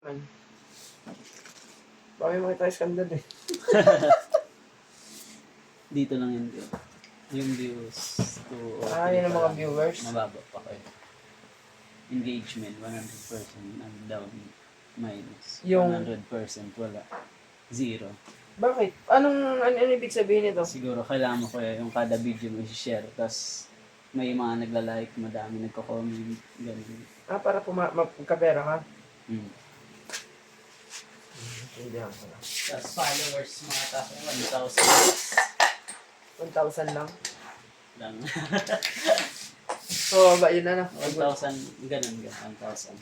Ano? Bakit mo tayo skandal eh? Dito lang yun. Yung views to... Yun ang mga viewers. Mababa pa kayo. Engagement, 100% ang down. Minus. Yung- 100% wala. Zero. Bakit? Ano ibig sabihin nito? Siguro kailangan mo kaya yung kada video mo i-share. Tapos may mga nagla-like, madami nagko-comment. Ganun. Para magkapera ka? Hmm. Hindi ako na. Tapos followers mga taas 1,000 lang? 1,000 lang. So, ba yun na 1,000, ganun, 1,000.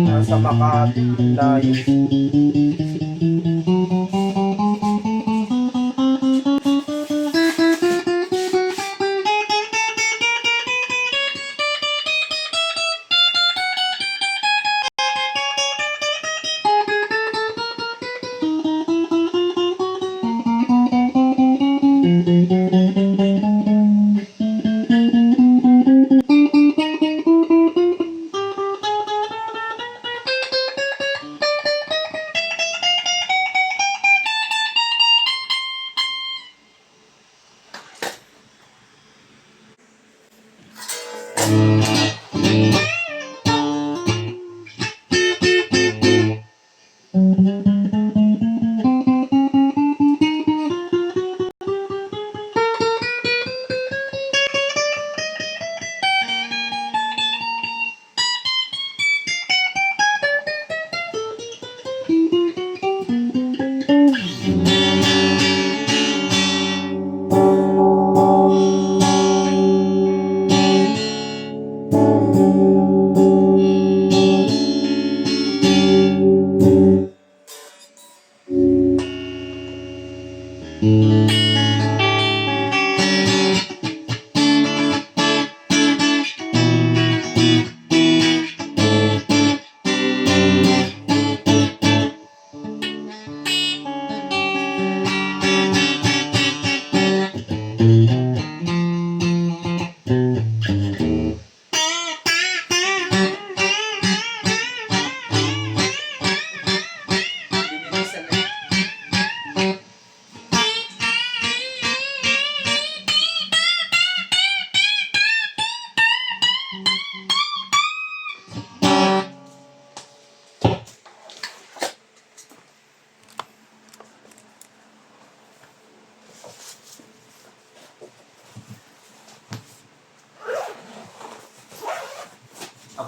Nasa Makati, layo.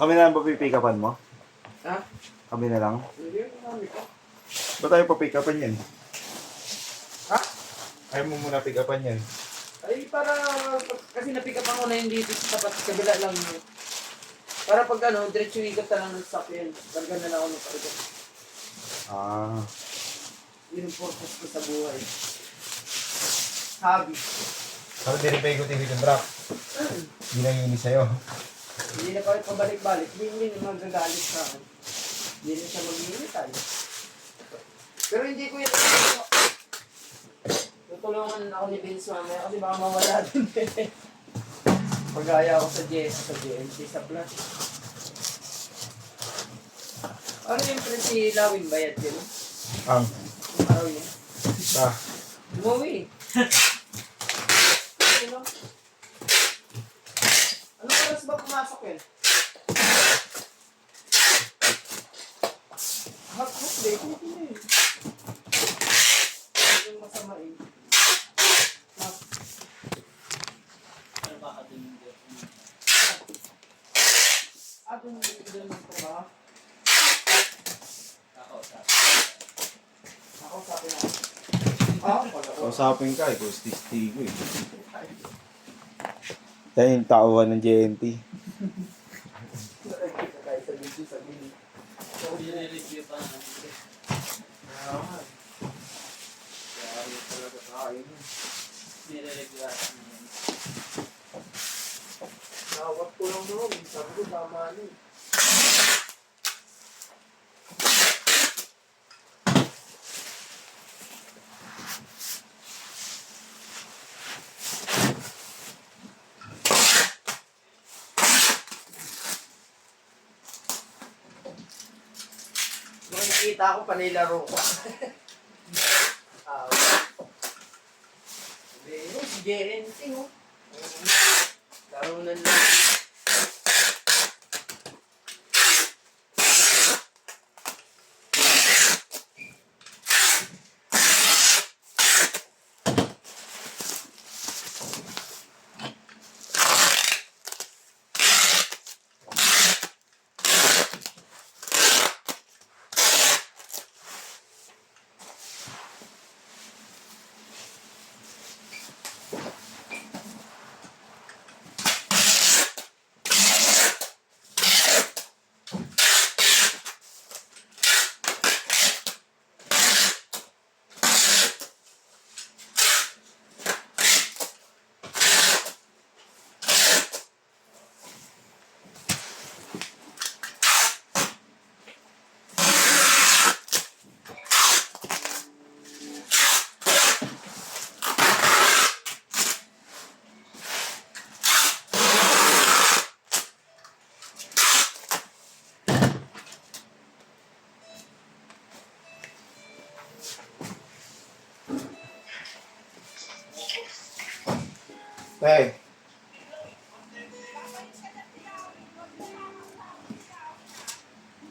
Kami na lang ba pipick-upan mo? Ha? Kami na lang? Hindi, marami ka. Ba't tayo pa-pick-upan yan? Ha? Ayaw mo muna pick-upan yan. Ay, kasi napick up ako na yun dito sa tapat, kabila lang yun. Para pag diretso ikot na lang ng stop yun. Talaga na lang ako napaikot. Ah. Yun ang purpose ko sa buhay. Hobby. Sabi din pa ikot-ikot yung brak. Hindi nang inis sa'yo. Hindi na kami pabalik-balik. Hindi na magagalit sa akin. Hindi na siya mag-iinit tayo. Pero hindi ko yan. Tutulungan ako ni Vince mamaya kasi baka mawala din. Pag-aya ako sa GMT, sa Plus. Ano yung si Lawin bayad yun? Ang. Yung araw yun? Ah. Umuwi. Ano oras ba pumasok yun? Half day, hindi na yun. Yung masama yun. Ano ba ka din yung Atong doon ng trabaho. Ako sabi na. Kausapin ka, ikaw stick ko eh. Yan yung tauhan ng JNT. i-review pa natin? niregular na yan. Nakawat ko lang naman. Sabi ko, tama na eh. Nung nakita ko, panilaro ko. Sabi, si JNT, oh. Laro na lang. Hey.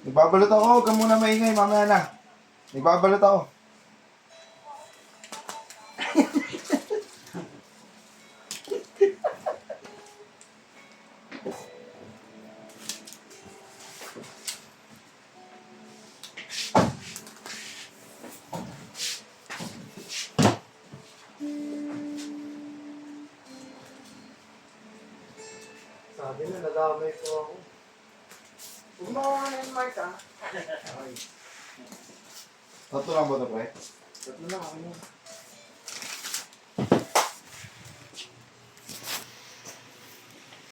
Nagbabalot ako, huwag ka muna maingay, mamaya na. Nagbabalot ako. Sabi na, nadamay ko ako. Huwag mo ako na yung mark, ah. Tatlo lang ba ito, pre? Tatlo lang ako yun.